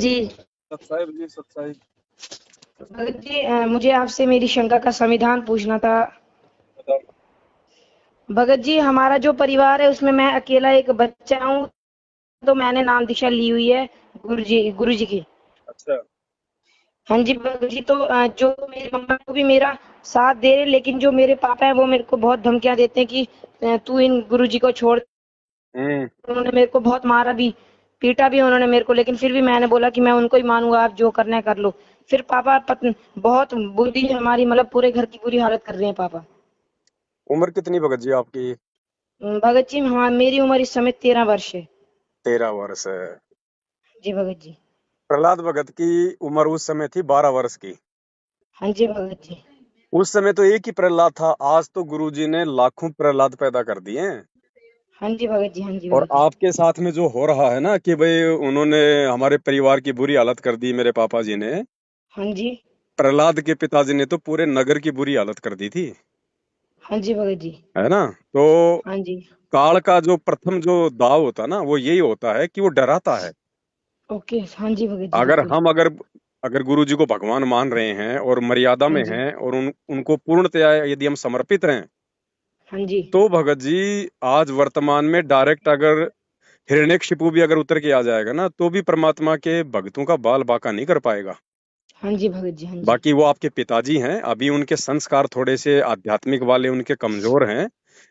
जी। सतसाई जी, सतसाई। भगत जी, मुझे आपसे मेरी शंका का समाधान पूछना था। बताओ। भगत जी, हमारा जो परिवार है उसमें मैं अकेला एक बच्चा हूँ, तो मैंने नाम दीक्षा ली हुई है गुरु जी की। अच्छा। हाँ जी भगत जी, तो जो मेरी मम्मा को भी मेरा साथ दे रहे, लेकिन जो मेरे पापा है वो मेरे को बहुत धमकियां देते हैं कि तू इन गुरु जी को छोड़। हम्म। उन्होंने मेरे को बहुत मारा भी, पीटा भी उन्होंने मेरे को, लेकिन फिर भी मैंने बोला कि मैं उनको ही मानूंगा, आप जो करना है कर लो। फिर पापा बहुत बुरी हमारी, मतलब पूरे घर की बुरी हालत कर रहे हैं पापा। उम्र कितनी भगत जी आपकी? भगत जी, हाँ मेरी उम्र इस समय 13 वर्ष है। 13 वर्ष है। जी भगत जी। प्रहलाद भगत की उम्र उस समय थी 12 वर्ष की। हाँ जी भगत जी। उस समय तो एक ही प्रहलाद था, आज तो गुरुजी ने लाखों प्रहलाद पैदा कर दिए हैं। हाँ जी भगत जी। हाँ जी और भगत जी। आपके साथ में जो हो रहा है ना कि भाई उन्होंने हमारे परिवार की बुरी हालत कर दी, मेरे पापा जी ने। हाँ जी। प्रहलाद के पिताजी ने तो पूरे नगर की बुरी हालत कर दी थी, हाँ जी भगत जी। है ना? तो हाँ जी। काल का जो प्रथम जो दाव होता है ना, वो यही होता है कि वो डराता है। ओके, हाँ जी भगत जी, अगर बिल्कुल। हम अगर अगर गुरु जी को भगवान मान रहे हैं और मर्यादा हाँ में जी। हैं और उनको पूर्णतया यदि हम समर्पित रहें, हाँ जी। तो भगत जी आज वर्तमान में डायरेक्ट अगर हिरण्यकशिपु भी अगर उतर के आ जाएगा ना, तो भी परमात्मा के भक्तों का बाल बांका नहीं कर पाएगा। हाँ जी भगत जी। हाँ जी। बाकी वो आपके पिताजी हैं, अभी उनके संस्कार थोड़े से आध्यात्मिक वाले उनके कमजोर हैं।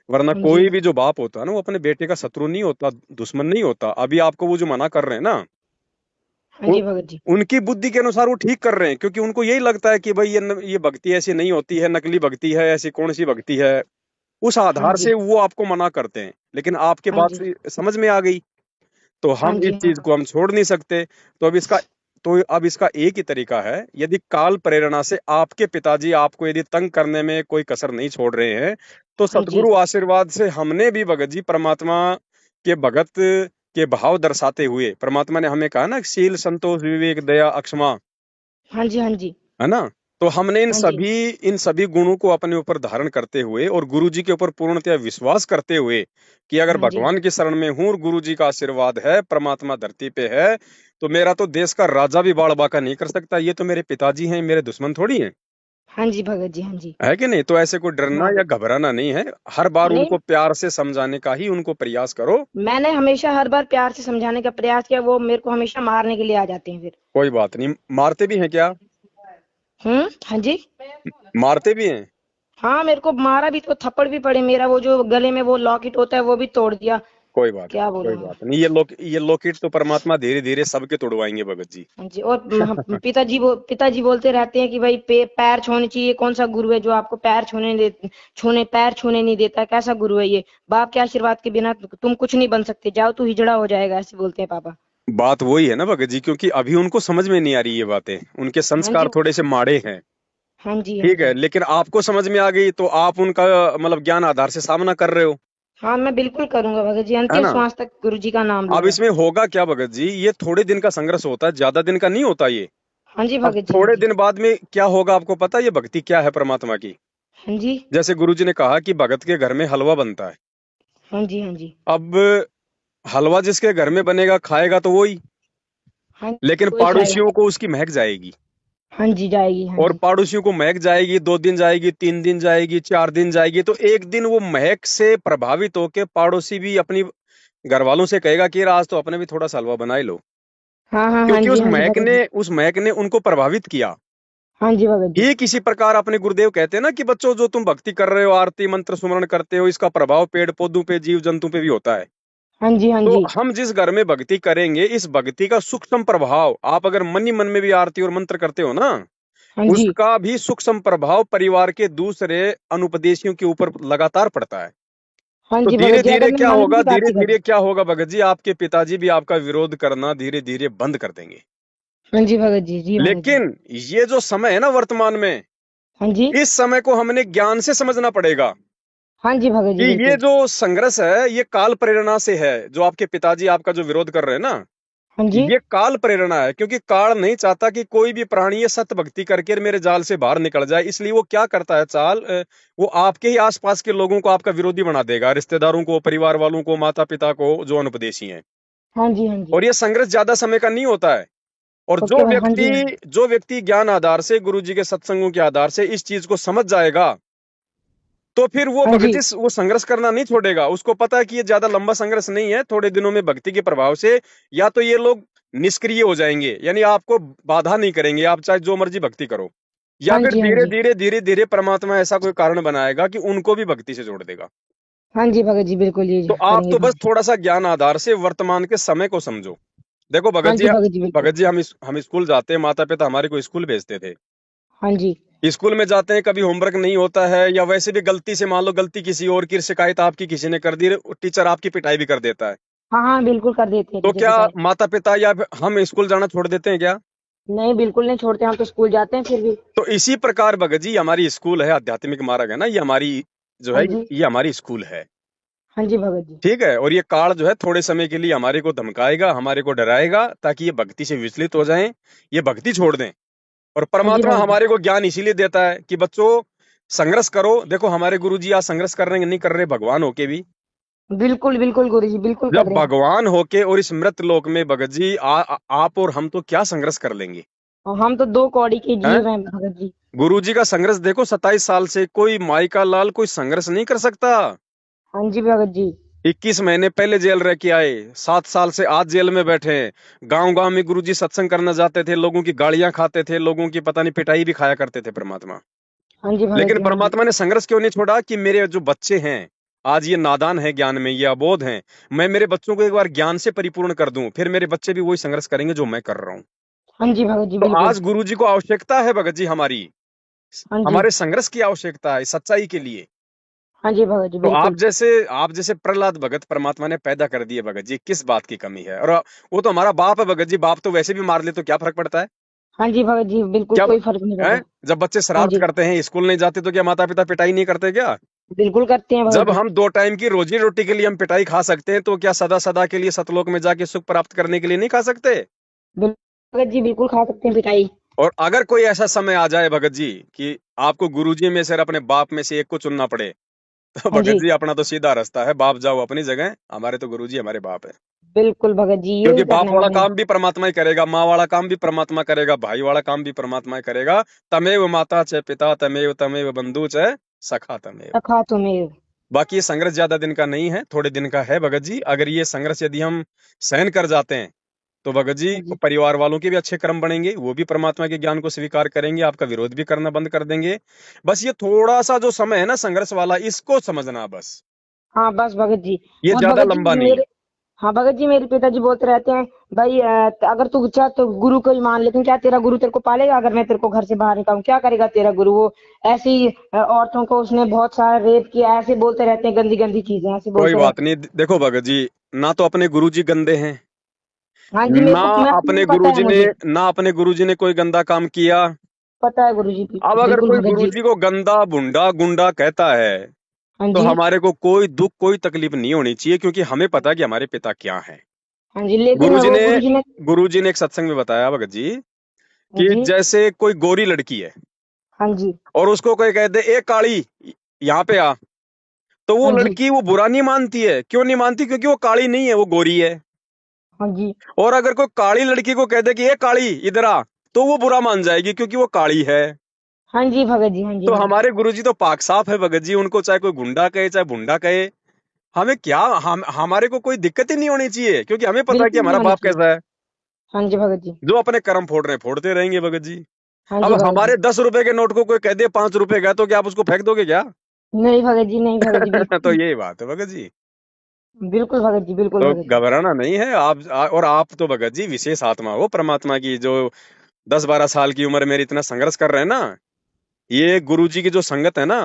वरना हाँ जी। कोई भी जो बाप होता है ना, वो अपने बेटे का शत्रु नहीं होता, दुश्मन नहीं होता। अभी आपको वो जो मना कर रहे हैं ना, हाँ वो जी भगत जी। उनकी बुद्धि के अनुसार वो ठीक कर रहे हैं, क्योंकि उनको यही लगता है कि भाई ये भक्ति ऐसी नहीं होती है, नकली भक्ति है, ऐसी कौन सी भक्ति है। उस हाँ आधार जी। से वो आपको मना करते हैं, लेकिन आपके हाँ बात जी। से समझ में आ गई, तो हाँ हम जी। इस हाँ। चीज को हम छोड़ नहीं सकते। तो अब इसका एक ही तरीका है, यदि काल प्रेरणा से आपके पिताजी आपको यदि तंग करने में कोई कसर नहीं छोड़ रहे हैं, तो हाँ जी। सदगुरु आशीर्वाद से हमने भी भगत जी परमात्मा के भगत के भाव दर्शाते हुए, परमात्मा ने हमें कहा ना, शील संतोष विवेक दया अक्षमा, हाँ जी। हाँ जी। है ना? तो हमने इन हाँ जी। सभी इन सभी गुणों को अपने ऊपर धारण करते हुए और गुरु जी के ऊपर पूर्णतया विश्वास करते हुए कि अगर हाँ जी। भगवान की शरण में हूं और गुरु जी का आशीर्वाद है, परमात्मा धरती पे है, तो मेरा तो देश का राजा भी बाड़ बांका नहीं कर सकता। ये तो मेरे पिताजी हैं, मेरे दुश्मन थोड़ी हैं, हाँ जी भगत जी। हाँ जी। है कि नहीं? तो ऐसे कोई डरना हाँ या बिल्कुल। घबराना नहीं है। हर बार नहीं, उनको प्यार से समझाने का ही उनको प्रयास करो। मैंने हमेशा हर बार प्यार से समझाने का प्रयास किया, वो मेरे को हमेशा मारने के लिए आ जाते हैं फिर। कोई बात नहीं, मारते भी हैं क्या? हाँ जी। मारते भी हैं? हाँ, मेरे को मारा भी, तो थप्पड़ भी पड़े, मेरा वो जो गले में वो लॉकेट होता है वो भी तोड़ दिया। कोई बात क्या नहीं, कोई बोलूं मैं। बात नहीं। ये लोकेट तो परमात्मा धीरे धीरे सबके तोड़वाएंगे भगत जी। हाँ जी। और पिताजी बोलते रहते हैं कि भाई पैर छूने चाहिए, कौन सा गुरु है जो आपको पैर छूने नहीं देता, कैसा गुरु है ये। बाप के आशीर्वाद के बिना तुम कुछ नहीं बन सकते, जाओ तू हिजड़ा हो जाएगा, ऐसे बोलते हैं पापा। बात वही है ना भगत जी, क्योंकि अभी उनको समझ में नहीं आ रही ये बातें, उनके हाँ संस्कार जी। थोड़े से माड़े हैं। हाँ जी। हाँ ठीक है, जी। लेकिन आपको समझ में आ गई तो आप उनका मतलब ज्ञान आधार से सामना कर रहे हो, हाँ, मैं बिल्कुल करूंगा भगत जी, है अंतिम ना? श्वास तक गुरु जी का नाम अब लूंगा। इसमें होगा क्या भगत जी, ये थोड़े दिन का संघर्ष होता है, ज्यादा दिन का नहीं होता ये। हाँ जी अब भगत जी। हाँ थोड़े जी। दिन बाद में क्या होगा आपको पता है ये भक्ति क्या है परमात्मा की? हाँ जी। जैसे गुरु जी ने कहा कि भगत के घर में हलवा बनता है। हाँ जी। हाँ जी। अब हलवा जिसके घर में बनेगा खाएगा तो वही, हाँ जी, लेकिन कोई खाएगा। पड़ोसियों को उसकी महक जाएगी। हाँ जी, जाएगी। हाँ और जी। पड़ोसियों को महक जाएगी, 2 दिन जाएगी, 3 दिन जाएगी, 4 दिन जाएगी, तो एक दिन वो महक से प्रभावित होके पड़ोसी भी अपनी घर वालों से कहेगा कि यार आज तो अपने भी थोड़ा सा हलवा बना ही लो, हाँ हाँ। हाँ क्योंकि जी। हाँ जी भगत जी। उस महक ने उनको प्रभावित किया। हाँ जी भगत जी। ठीक इसी प्रकार अपने गुरुदेव कहते हैं ना कि बच्चों, जो तुम भक्ति कर रहे हो, आरती मंत्र सुमरण करते हो, इसका प्रभाव पेड़ पौधों पे, जीव जंतु पे भी होता है। हाँ जी। हाँ तो जी। हम जिस घर में भक्ति करेंगे, इस भक्ति का सूक्ष्म प्रभाव, आप अगर मन ही मन में भी आरती और मंत्र करते हो ना, हाँ जी। उसका भी सूक्ष्म प्रभाव परिवार के दूसरे अनुपदेशियों के ऊपर लगातार पड़ता है। हाँ तो जी धीरे भगत जी, धीरे अगर मैं क्या मन होगा, की धीरे आरती करूँ। धीरे क्या होगा भगत जी, आपके पिताजी भी आपका विरोध करना धीरे धीरे बंद कर देंगे। हाँ जी भगत जी। जी भगत जी। लेकिन ये जो समय है ना वर्तमान में, हाँ जी। इस समय को हमने ज्ञान से समझना पड़ेगा हाँ जी भगत कि जी, ये बिल्कुल। जो संघर्ष है ये काल प्रेरणा से है। जो आपके पिताजी आपका जो विरोध कर रहे हैं ना, हाँ जी। ये काल प्रेरणा है, क्योंकि काल नहीं चाहता कि कोई भी प्राणी ये सत्य भक्ति करके मेरे जाल से बाहर निकल जाए। इसलिए वो क्या करता है चाल, वो आपके ही आसपास के लोगों को आपका विरोधी बना देगा, रिश्तेदारों को, परिवार वालों को, माता पिता को, जो अनुपदेशी हैं। हाँ जी। हाँ जी। और ये संघर्ष ज्यादा समय का नहीं होता है। और ओके भाई, हाँ जी, जो व्यक्ति ज्ञान आधार से, गुरु जी के सत्संगों के आधार से इस चीज को समझ जाएगा, तो फिर वो हाँ भगत जी, जी वो संघर्ष करना नहीं छोड़ेगा। उसको पता है कि ये ज्यादा लंबा संघर्ष नहीं है, थोड़े दिनों में भक्ति के प्रभाव से या तो ये लोग निष्क्रिय हो जाएंगे, यानी आपको बाधा नहीं करेंगे, आप चाहे जो मर्जी भक्ति करो, या हाँ फिर जी, हाँ धीरे जी, धीरे धीरे धीरे परमात्मा ऐसा कोई कारण बनाएगा कि उनको भी भक्ति से जोड़ देगा। हाँ जी भगत जी, बिल्कुल ये तो आप करेंगे तो बस भगत जी। थोड़ा सा ज्ञान आधार से वर्तमान के समय को समझो। देखो हाँ जी भगत जी, बिल्कुल। भगत जी हम स्कूल जाते हैं, माता पिता हमारे को स्कूल भेजते थे। हाँ जी, स्कूल में जाते हैं, कभी होमवर्क नहीं होता है, या वैसे भी गलती से मान लो गलती किसी और की, शिकायत आपकी किसी ने कर दी, टीचर आपकी पिटाई भी कर देता है। हाँ हाँ, बिल्कुल कर देते हैं तो टीचर क्या पिटाई। माता पिता या फिर हम स्कूल जाना छोड़ देते हैं क्या? नहीं, बिल्कुल नहीं छोड़ते, हम तो स्कूल जाते हैं फिर भी। तो इसी प्रकार भगत जी हमारी स्कूल है, आध्यात्मिक मार्ग है ना, ये हमारी जो हाँ है, जी, ये हमारी स्कूल है। हाँ जी भगत जी, ठीक है, और ये काल जो है थोड़े समय के लिए हमारे को धमकाएगा, हमारे को डराएगा, ताकि ये भक्ति से विचलित हो जाएं, ये भक्ति छोड़ दें। और हाँ जी परमात्मा भगत जी, हमारे को ज्ञान इसीलिए देता है कि बच्चों संघर्ष करो। देखो हमारे गुरु जी आज संघर्ष कर रहे हैं, नहीं कर रहे भगवान होके भी। बिल्कुल बिल्कुल गुरु जी, बिल्कुल कर जब रहे हैं। भगवान होके और इस मृत लोक में भगत जी आप और हम तो क्या संघर्ष कर लेंगे? और हम तो दो कौड़ी के हैं? जीव हैं भगत जी। गुरु जी का संघर्ष देखो, 27 साल से कोई माई का लाल कोई संघर्ष नहीं कर सकता। हाँ जी भगत जी, 21 महीने पहले जेल रह के आए, 7 साल से आज जेल में बैठे हैं। गांव गांव में गुरु जी सत्संग करना जाते थे, लोगों की गालियां खाते थे, लोगों की पता नहीं पिटाई भी खाया करते थे परमात्मा। हाँ जी भगत लेकिन जी, हाँ जी, परमात्मा ने संघर्ष क्यों नहीं छोड़ा कि मेरे जो बच्चे हैं आज ये नादान है, ज्ञान में ये अबोध हैं, मैं मेरे बच्चों को एक बार ज्ञान से परिपूर्ण कर दूं, फिर मेरे बच्चे भी वही संघर्ष करेंगे जो मैं कर रहा हूं। हाँ जी भगत जी, तो बिल्कुल। आज गुरु जी को आवश्यकता है भगत जी हमारी, हाँ जी, हमारे संघर्ष की आवश्यकता है सच्चाई के लिए। हाँ जी भगत जी, तो बिल्कुल। आप जैसे प्रहलाद भगत परमात्मा ने पैदा कर दिए भगत जी, किस बात की कमी है? और वो तो हमारा बाप है भगत जी, बाप तो वैसे भी मार ले तो क्या फर्क पड़ता है? हाँ जी भगत जी, बिल्कुल जब कोई फर्क नहीं हैं, पड़ता। जब बच्चे हाँ शरारत जी, करते हैं, स्कूल नहीं जाते, तो क्या माता पिता पिटाई नहीं करते क्या? बिल्कुल करते हैं भगत जब जी। हम 2 टाइम की रोजी रोटी के लिए हम पिटाई खा सकते हैं, तो क्या सदा सदा के लिए सतलोक में जाके सुख प्राप्त करने के लिए नहीं खा सकते? भगत जी, बिल्कुल खा सकते हैं पिटाई। और अगर कोई ऐसा समय आ जाए भगत जी कि आपको गुरुजी में से और अपने बाप में से एक को चुनना पड़े, तो हाँ भगत जी, जी अपना तो सीधा रास्ता है, बाप जाओ अपनी जगह, हमारे तो गुरुजी हमारे बाप है। बिल्कुल भगत जी, क्योंकि यही बाप करना है वाला हमें। काम भी परमात्मा ही करेगा, माँ वाला काम भी परमात्मा करेगा, भाई वाला काम भी परमात्मा ही करेगा। तमेव माता च पिता तमेव तमेव बंधु च सखा तमेव। सखा तुम्हें। बाकी ये संघर्ष ज्यादा दिन का नहीं है, थोड़े दिन का है भगत जी। अगर ये संघर्ष यदि हम सहन कर जाते हैं, तो भगत जी हाँ जी, परिवार वालों के भी अच्छे कर्म बनेंगे, वो भी परमात्मा के ज्ञान को स्वीकार करेंगे, आपका विरोध भी करना बंद कर देंगे। बस ये थोड़ा सा जो समय है ना संघर्ष वाला, इसको समझना बस, हाँ बस भगत जी। ये और ज्यादा भगत जी लंबा नहीं है। मेरे, हाँ भगत जी, मेरे पिताजी बोलते रहते हैं, भाई अगर तू चाह तो गुरु को ही मान, लेकिन क्या तेरा गुरु तेरे को पालेगा? अगर मैं तेरे को घर से बाहर निकालूं, क्या करेगा तेरा गुरु? वो ऐसी औरतों को उसने बहुत सारा रेप किया, ऐसे बोलते रहते हैं, गंदी गंदी चीजें ऐसे कोई बोलते बात रहते नहीं, देखो भगत जी, ना तो अपने गुरुजी गंदे हैं, हैं। हाँ जी, मेरे ना को मैं अपने पता है गुरुजी ने मुझे, ना अपने गुरुजी ने कोई गंदा काम किया। पता है गुरु जी, अब अगर बिल्कुल कोई भगत जी। गुरुजी को गंदा भुंडा गुंडा कहता है, हाँ तो जी, हमारे को कोई दुख कोई तकलीफ नहीं होनी चाहिए, क्योंकि हमें पता है कि हमारे पिता क्या है। हाँ जी, लेकिन गुरुजी वो ने गुरु जी ने। गुरुजी ने एक सत्संग में बताया भगत जी हाँ कि जी, जैसे कोई गोरी लड़की है हाँ जी, और उसको कोई कह दे ए काली यहाँ पे आ, तो वो हाँ जी, लड़की वो बुरा नहीं मानती है। क्यों नहीं मानती? क्योंकि वो काली नहीं है, वो गोरी है। हाँ जी, और अगर कोई काली लड़की को कह दे कि ए काली इधर आ, तो वो बुरा मान जाएगी, क्योंकि वो काली है। हाँ जी भगत जी, हाँ जी, तो हाँ जी, हमारे गुरुजी तो पाक साफ है भगत जी, उनको चाहे कोई गुंडा कहे चाहे भुंडा कहे, हमें क्या, हमारे को कोई दिक्कत ही नहीं होनी चाहिए, क्योंकि हमें पता है कि बिल्कुल नहीं हमारा होनी बाप चाहिए। कैसा है। हाँ जी भगत जी, जो अपने कर्म फोड़ रहे हैं फोड़ते रहेंगे भगत जी। हाँ अब जी भगत जी। हमारे 10 रुपए के नोट को कोई कह दे 5 रुपए का, तो क्या आप उसको फेंक दोगे क्या? नहीं भगत जी, नहीं भगत जी, तो बिल्कुल। यही बात है भगत जी। बिल्कुल भगत जी, बिल्कुल तो भगत जी। घबराना नहीं है और आप तो भगत जी विशेष आत्मा हो परमात्मा की, जो 10-12 साल की उम्र में इतना संघर्ष कर रहे हैं ना। ये गुरु जी की जो संगत है ना,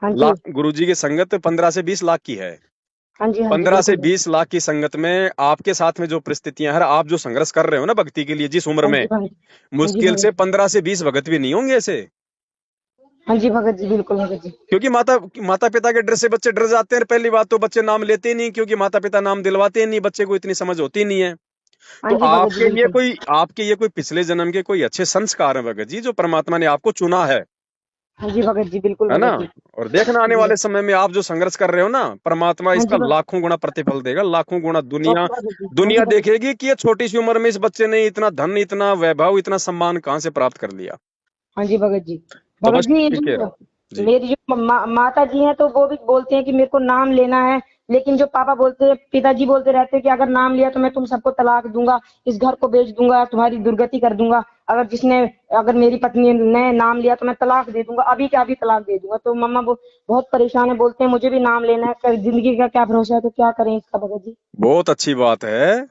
हाँ जी, गुरु जी की संगत 15 से 20 लाख की है। हाँ जी, हाँ जी, 15 से 20 लाख की संगत में आपके साथ में जो परिस्थितियां हैं, आप जो संघर्ष कर रहे हो ना भक्ति के लिए जिस उम्र हाँ में, जी भगत। हाँ जी मुश्किल भगत से जी, 15 से 20 भगत भी नहीं होंगे ऐसे। हाँ जी भगत जी, बिल्कुल भगत जी। क्योंकि माता पिता के डर से बच्चे डर जाते हैं। पहली बात तो बच्चे नाम लेते ही नहीं, क्योंकि माता पिता नाम दिलवाते ही नहीं, बच्चे को इतनी समझ होती नहीं है। हाँ तो जी भगत जी, बिल्कुल। आपके ये कोई पिछले जन्म के कोई अच्छे संस्कार हैं भगत जी, जो परमात्मा ने आपको चुना है। हाँ जी भगत जी, बिल्कुल है ना। भगत जी। और देखना आने जी वाले समय में आप जो संघर्ष कर रहे हो ना, परमात्मा हाँ इसका जी भगत। लाखों गुना प्रतिफल देगा, लाखों गुना। दुनिया ओके भगत जी, हाँ जी दुनिया भगत। देखेगी कि ये छोटी सी उम्र में इस बच्चे ने इतना धन, इतना वैभव, इतना सम्मान कहाँ से प्राप्त कर लिया। हाँ जी भगत जी। तो भगत बस जी, ये टिके जो रहो जी। मेरी जो माता जी हैं तो वो भी बोलते हैं कि मेरे को नाम लेना है, लेकिन जो पापा बोलते हैं, पिताजी बोलते रहते हैं कि अगर नाम लिया तो मैं तुम सबको तलाक दूंगा, इस घर को बेच दूंगा, तुम्हारी दुर्गति कर दूंगा। अगर मेरी पत्नी ने नाम लिया तो मैं तलाक दे दूंगा, अभी क्या अभी तलाक दे दूंगा। तो मम्मा वो बहुत परेशान है, बोलते हैं मुझे भी नाम लेना है, जिंदगी का क्या भरोसा है, तो क्या करें इसका भगत जी। बहुत अच्छी बात है।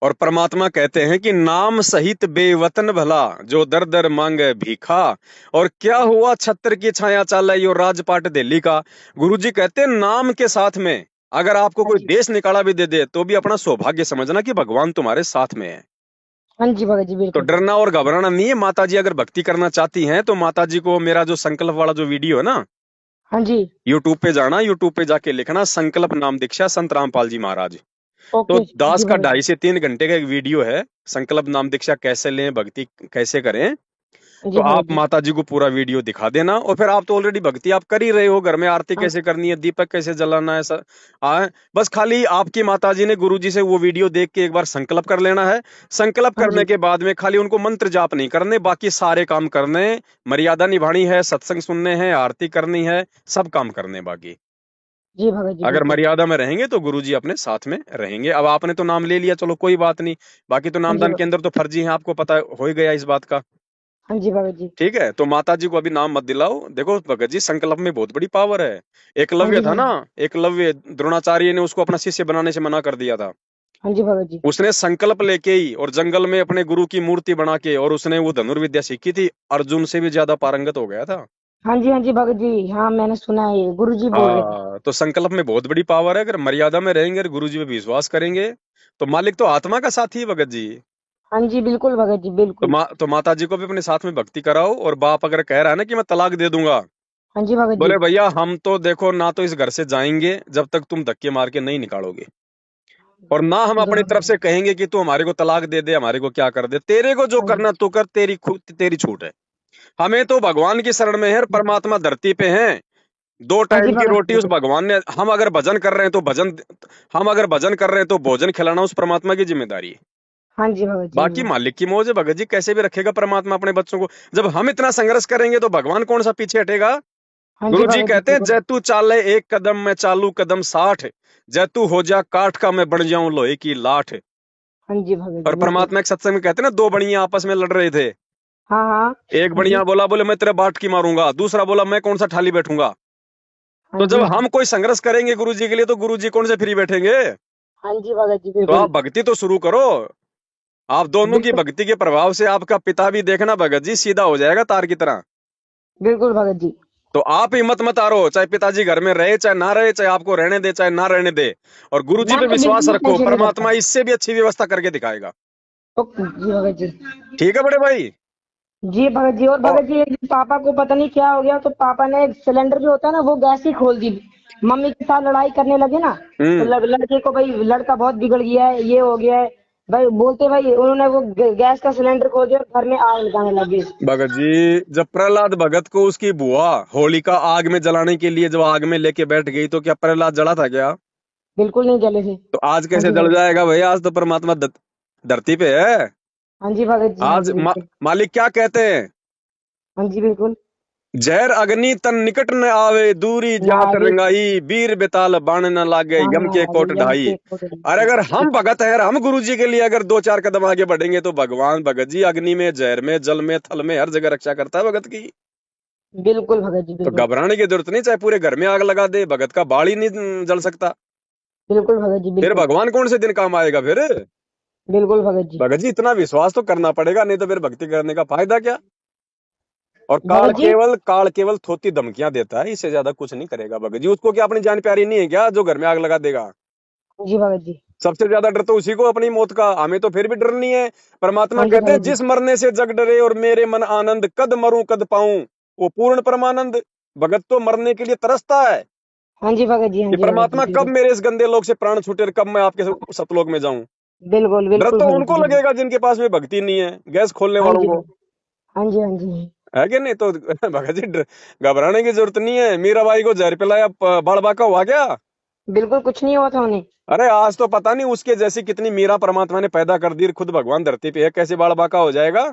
और परमात्मा कहते हैं कि नाम सहित बेवतन भला, जो दर दर मांगे भीखा। और क्या हुआ छत्र की छाया चाल यो राजपाट दिल्ली का। गुरुजी कहते हैं नाम के साथ में अगर आपको हाँ कोई जी। देश निकाला भी दे दे तो भी अपना सौभाग्य समझना कि भगवान तुम्हारे साथ में है। हाँ जी भगत जी, तो बिल्कुल। डरना और घबराना नहीं है। माता जी अगर भक्ति करना चाहती हैं तो माता जी को मेरा जो संकल्प वाला जो वीडियो है ना, हाँ जी। यूट्यूब पे जाना, यूट्यूब पे जाके लिखना संकल्प नाम दीक्षा संत रामपाल जी महाराज। तो ओके दास जी का भगत जी। 2.5 से 3 घंटे का एक वीडियो है, संकल्प नाम दीक्षा कैसे लें, भक्ति कैसे करें। तो जी भगत आप जी। माता जी को पूरा वीडियो दिखा देना। और फिर आप तो ऑलरेडी भक्ति आप कर ही रहे हो, घर में आरती हाँ कैसे करनी है, दीपक कैसे जलाना है, बस खाली आपकी माता जी ने गुरु जी से वो वीडियो देख के एक बार संकल्प कर लेना है। संकल्प हाँ करने जी। के बाद में खाली उनको मंत्र जाप नहीं करने, बाकी सारे काम करने, मर्यादा निभानी है, सत्संग सुनने हैं, आरती करनी है, सब काम करने बाकी। जी भगत जी, अगर बिल्कुल। मर्यादा में रहेंगे तो गुरुजी अपने साथ में रहेंगे। अब आपने तो नाम ले लिया, चलो कोई बात नहीं। बाकी तो हाँ जी नामदान के अंदर तो फर्जी है, आपको पता हो ही गया इस बात का। हाँ जी भगत जी। ठीक है, तो माता जी को अभी नाम मत दिलाओ। देखो भगत जी, संकल्प में बहुत बड़ी पावर है। हाँ एकलव्य जी था भगत ना, जी। एकलव्य द्रोणाचार्य ने उसको अपना शिष्य बनाने से मना कर दिया था। हाँ जी भगत जी। उसने संकल्प लेके ही और जंगल में अपने गुरु की मूर्ति बना के और उसने वो धनुर्विद्या सीखी थी, अर्जुन से भी ज्यादा पारंगत हो गया था। हाँ जी भगत जी, हाँ मैंने सुना है, ये गुरु जी बोल रहे थे। हाँ, तो संकल्प में बहुत बड़ी पावर है। अगर मर्यादा में रहेंगे और गुरु जी पे विश्वास करेंगे तो मालिक तो आत्मा का साथी है भगत जी। हाँ जी, बिल्कुल भगत जी, तो बिल्कुल। तो माता जी को भी अपने साथ में भक्ति कराओ। और बाप अगर कह रहा है ना कि मैं तलाक दे दूंगा, हाँ जी भगत जी। बोले भैया हम तो देखो ना तो इस घर से जाएंगे जब तक तुम धक्के मार के नहीं निकालोगे, और ना हम ठीक है अपनी भगत तरफ जी। से कहेंगे कि तू हमारे को तलाक दे दे, हमारे को क्या कर दे, तेरे को जो हाँ जी। करना तू कर, तेरी खुद तेरी छूट है। हमें तो भगवान की शरण में है और परमात्मा धरती पे है। दो हाँ जी टाइम की भगत रोटी जी। उस भगवान ने, हम अगर भजन कर रहे हैं तो भजन, हम अगर भजन कर रहे हैं तो भोजन खिलाना उस परमात्मा की जिम्मेदारी है। हाँ जी भगत जी। बाकी मालिक की मौज है भगत जी, कैसे भी रखेगा परमात्मा अपने बच्चों को। जब हम इतना संघर्ष करेंगे तो भगवान कौन सा पीछे हटेगा। हाँ जी गुरु जी भगत जी, कहते हैं बिल्कुल। जैतू चाले एक कदम मैं चालू कदम 60, जैतू हो जा काठ का मैं बन जाऊं लोहे की लाठ। हाँ जी भगत जी, और बिल्कुल। परमात्मा एक सत्संग में कहते हैं ना, दो बड़ियां आपस में लड़ रहे थे। हाँ हाँ। एक हाँ जी। बढ़िया बोला, बोले मैं तेरे बाट की मारूंगा, दूसरा बोला मैं कौन सा ठाली बैठूंगा। हाँ तो जब जी। हम कोई संघर्ष करेंगे गुरु जी के लिए तो गुरु जी कौन से फ्री बैठेंगे। हाँ जी भगत जी, तो बिल्कुल। आप भक्ति तो शुरू करो। आप दोनों की बिल्कुल। भक्ति के प्रभाव से आपका पिता भी देखना भगत जी सीधा हो जाएगा तार की तरह। बिल्कुल भगत जी। तो आप हिम्मत मत हारो, चाहे पिताजी घर में रहे चाहे ना रहे, चाहे आपको रहने दे चाहे ना रहने दे। और गुरु जी मैं पे तो विश्वास बिल्कुल रखो, टेंशन नहीं करता। परमात्मा इससे भी अच्छी व्यवस्था करके दिखाएगा। ओके जी भगत जी। ठीक है बड़े भाई। जी भगत जी, और और भगत जी एक दिन पापा को पता नहीं क्या हो गया, तो पापा ने सिलेंडर जो होता है ना वो गैस ही खोल दी। मम्मी के साथ लड़ाई करने लगे ना, तो हम्म लड़के को भाई लड़का बहुत बिगड़ गया है, ये हो गया है भाई, बोलते भाई उन्होंने वो गैस का सिलेंडर खोल दिया और घर में आग लगाने लगे। भगत जी, जब प्रहलाद भगत को उसकी बुआ होलिका आग में जलाने के लिए जब आग में लेके बैठ गई तो क्या प्रहलाद जला था क्या। बिल्कुल नहीं जले थे। तो आज हाँ कैसे जी जल भगत। जाएगा भाई, आज तो परमात्मा धरती पे है। हाँ जी भगत जी, हाँ आज जी बिल्कुल। मालिक क्या कहते हैं, हाँ जी बिल्कुल। जहर अग्नि तन निकट न आवे, दूरी ना जात आगे रंगाई, वीर बेताल बाण न लागे, बाण यम ना के आगे कोट यम ढाई। के कोट और अगर ढाई। हम भगत है और हम गुरु जी के लिए अगर 2-4 कदम आगे बढ़ेंगे तो भगवान भगत जी अग्नि में, जहर में, जल में, थल में हर जगह रक्षा करता है भगत की। बिल्कुल भगत जी, तो बिल्कुल। घबराने की जरूरत नहीं, चाहे पूरे घर में आग लगा दे, भगत का बाल ही नहीं जल सकता। बिल्कुल भगत जी, फिर बिल्कुल। भगवान कौन से दिन काम आएगा फिर। बिल्कुल भगत जी। भगत जी इतना विश्वास तो करना पड़ेगा, नहीं तो फिर भक्ति करने का फायदा क्या। और भगत जी। काल केवल थोती धमकियां देता है, इससे ज्यादा कुछ नहीं करेगा भगत जी। उसको क्या अपनी जान प्यारी नहीं है क्या जो घर में आग लगा देगा। जी भगत जी। सबसे ज्यादा डर तो उसी को अपनी मौत का, हमें तो फिर भी डर नहीं है। परमात्मा हाँ जी कहते हैं भगत जी। जिस मरने से जग डरे और मेरे मन आनंद, कद मरूं कद पाऊं वो पूर्ण परमानंद। भगत तो मरने के लिए तरसता है हाँ जी भगत जी। हाँ कि जी भगत जी, परमात्मा कब बिल्कुल। मेरे इस गंदे लोक से प्राण छूटे और कब मैं आपके सतलोक में जाऊं। बिल्कुल डर बिल्कुल तो भगत जी, उनको बिल्कुल। लगेगा जिनके पास में भक्ति नहीं है, गैस खोलने हाँ वालों जी को। हाँ जी। हाँ जी। है कि नहीं? तो भगत जी घबराने की जरूरत नहीं है। मीराबाई को जहर पिलाया, बड़बा का हुआ क्या? बिल्कुल कुछ नहीं हुआ था उन्हें। अरे आज तो पता नहीं उसके जैसी कितनी मीरा परमात्मा ने पैदा कर दी, खुद भगवान धरती पे है, कैसे बालबा का हो जाएगा?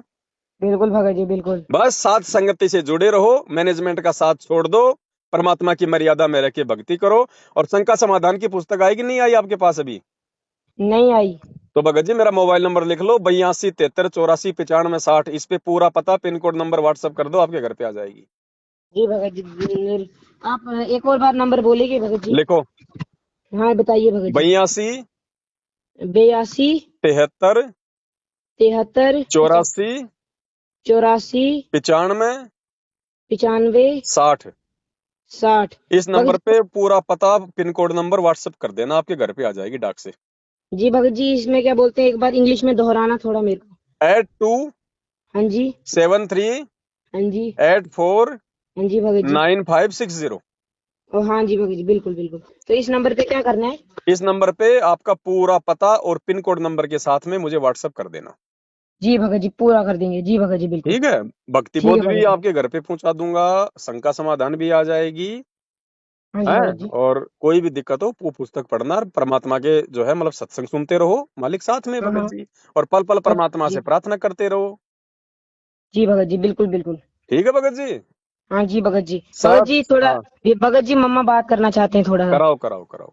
बिल्कुल भगत जी बिल्कुल। बस साथ संगति से जुड़े रहो, मैनेजमेंट का साथ छोड़ दो, परमात्मा की मर्यादा में रह के भक्ति करो। और शंका समाधान की पुस्तक आएगी, नहीं आई आपके पास अभी? नहीं आई। तो भगत जी मेरा मोबाइल नंबर लिख लो, 82 73 84 95 60। इस पे पूरा पता, पिन कोड, नंबर व्हाट्सअप कर दो, आपके घर पे आ जाएगी। जी भगत जी आप एक और बार नंबर बोलेंगे भगत जी? लिखो, हाँ बताइए भगत जी। 82 82 73 73 84 84 95 95 60। 60। इस भगत नंबर पे पूरा पता, पिन कोड, नंबर व्हाट्सअप कर देना, आपके घर पे आ जाएगी डाक से। जी भगत जी इसमें क्या बोलते हैं, एक बार इंग्लिश में दोहराना थोड़ा मेरे को। 82 हाँ जी। 73 हाँ जी। 84 हाँ जी भगत जी। 9560। ओ हाँ जी भगत जी बिल्कुल बिल्कुल। तो इस नंबर पे क्या करना है? इस नंबर पे आपका पूरा पता और पिन कोड नंबर के साथ में मुझे व्हाट्सअप कर देना। जी भगत जी पूरा कर देंगे, जी भगत जी बिल्कुल। ठीक है? भक्ति ठीक है बोध भी भगत जी। आपके घर पे पहुंचा दूंगा, शंका समाधान भी आ जाएगी। हाँ जी है? भगत जी। और कोई भी दिक्कत हो वो पुस्तक पढ़ना, परमात्मा के जो है मतलब सत्संग सुनते रहो, मालिक साथ में हाँ भगत हाँ। जी। और पल पल और परमात्मा जी। से प्रार्थना करते रहो। जी भगत जी बिल्कुल बिल्कुल। ठीक है भगत जी? हाँ जी भगत जी। भगत सब जी थोड़ा, हाँ, ये भगत जी मम्मा बात करना चाहते हैं थोड़ा सा। कराओ कराओ कराओ।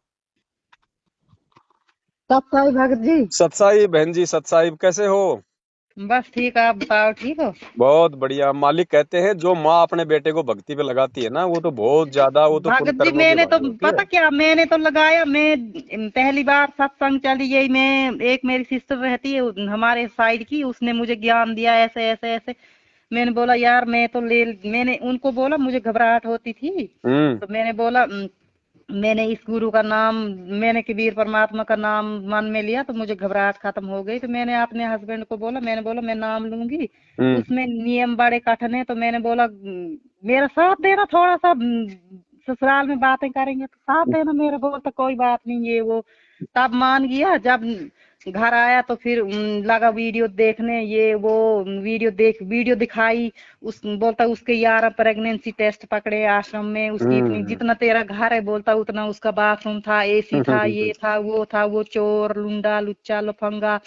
कब का है भगत जी? सतसाई बहन जी, सतसाई कैसे हो? बस ठीक, आप बताओ ठीक हो? बहुत बढ़िया। मालिक कहते हैं जो माँ अपने बेटे को भक्ति पे लगाती है ना, वो तो बहुत ज्यादा, वो तो पुण्य भगत जी कर्मों की मैंने तो भागी होती है। पता क्या, मैंने तो लगाया, मैं पहली बार सत्संग चली गई, मैं एक मेरी सिस्टर रहती है हमारे साइड की, उसने मुझे ज्ञान दिया ऐसे ऐसे ऐसे। मैंने बोला यार मैं तो ले, मैंने उनको बोला, मुझे घबराहट होती थी हम्म तो मैंने बोला मैंने इस गुरु का नाम, मैंने कबीर परमात्मा का नाम मन में लिया तो मुझे घबराहट खत्म हो गई। तो मैंने अपने हस्बैंड को बोला, मैंने बोला मैं नाम लूंगी, हम्म उसमें नियम बड़े कठिन है, तो मैंने बोला मेरा साथ देना थोड़ा सा, ससुराल में बातें करेंगे तो साथ देना मेरा। बोलता कोई बात नहीं ये वो। तब मान गया। जब घर आया तो फिर लगा वीडियो देखने, ये वो वीडियो दिखाई। उस बोलता उसके 11 प्रेगनेंसी टेस्ट पकड़े आश्रम में, उसकी इतनी, हम्म जितना तेरा घर है बोलता उतना उसका बाथरूम था, एसी था, ये था वो था, वो चोर लुंडा लुच्चा लफंगा,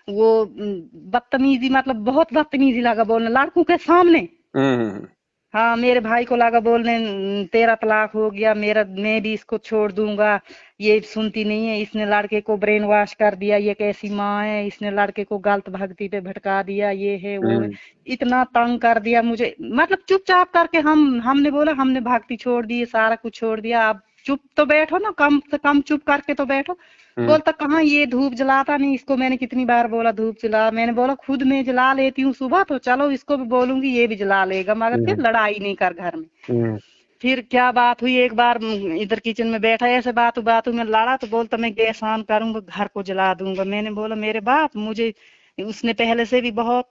वो बदतमीजी, मतलब बहुत बदतमीजी लगा बोलने लड़कों के सामने। हम्म हाँ मेरे भाई को लगा बोलने तेरा तलाक हो गया, मेरा, मैं भी इसको छोड़ दूंगा, ये सुनती नहीं है, इसने लड़के को ब्रेन वॉश कर दिया, ये कैसी माँ है, इसने लड़के को गलत भक्ति पे भटका दिया, ये है वो है। हम्म इतना तंग कर दिया मुझे, मतलब चुपचाप करके हमने बोला हमने भक्ति छोड़ दी, सारा कुछ छोड़ दिया, अब चुप तो बैठो ना, कम से कम चुप करके तो बैठो। हम्म बोलता कहाँ, ये धूप जलाता नहीं, इसको मैंने कितनी बार बोला धूप जला, मैंने बोला खुद मैं जला लेती हूँ सुबह, तो चलो इसको भी बोलूंगी ये भी जला लेगा, मगर फिर हम्म लड़ाई नहीं कर घर में। हम्म फिर क्या बात हुई, एक बार इधर किचन में बैठा, ऐसे बातों में लड़ा, तो बोलता मैं गैस ऑन करूंगा, घर को जला दूंगा। मैंने बोला मेरे बाप, मुझे उसने पहले से भी बहुत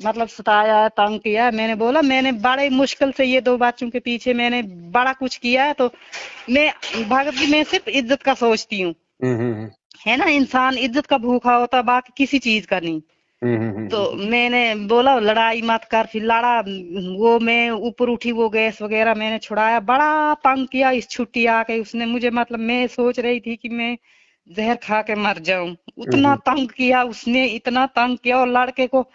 मतलब सताया है, तंग किया है। मैंने बोला मैंने बड़े मुश्किल से ये 2 बच्चों के पीछे मैंने बड़ा कुछ किया है, तो मैं, भगत जी मैं सिर्फ इज्जत का सोचती हूँ, हम्म है ना, इंसान इज्जत का भूखा होता, बाकी किसी चीज का नहीं। तो मैंने बोला लड़ाई मत कर, फिर लड़ा, वो मैं ऊपर उठी, वो गैस वगैरह मैंने छुड़ाया, बड़ा तंग किया। इस छुट्टी आके उसने मुझे, मतलब मैं सोच रही थी कि मैं जहर खा के मर जाऊं, उतना तंग किया उसने, इतना तंग किया। और लड़के को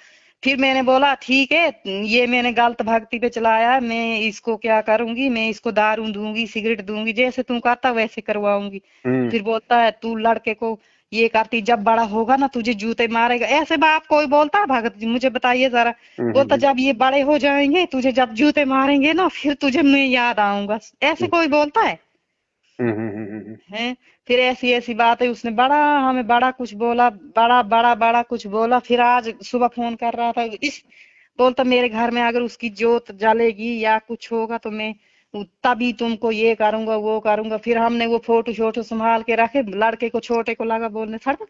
फिर मैंने बोला ठीक है, ये मैंने गलत भक्ति पे चलाया है, मैं इसको क्या करूंगी, मैं इसको दारू दूंगी, सिगरेट दूंगी, जैसे तू करता वैसे करवाऊंगी। फिर बोलता है तू लड़के को ये करती, जब बड़ा होगा ना तुझे जूते मारेगा। ऐसे बात कोई बोलता है भगत जी, मुझे बताइए जरा। बोलता जब ये बड़े हो जाएंगे तुझे जब जूते मारेंगे ना, फिर तुझे मैं याद आऊंगा। ऐसे कोई बोलता है? हैं? फिर ऐसी ऐसी बातें उसने बड़ा, हमें बड़ा कुछ बोला, बड़ा बड़ा बड़ा कुछ बोला। फिर आज सुबह फोन कर रहा था, इस बोलता मेरे घर में अगर उसकी जोत जलेगी या कुछ होगा तो मैं तभी तुमको ये करूंगा वो करूंगा। फिर हमने वो फोटो शोटो संभाल के रखे, लड़के को छोटे को लगा बोलने, सड़क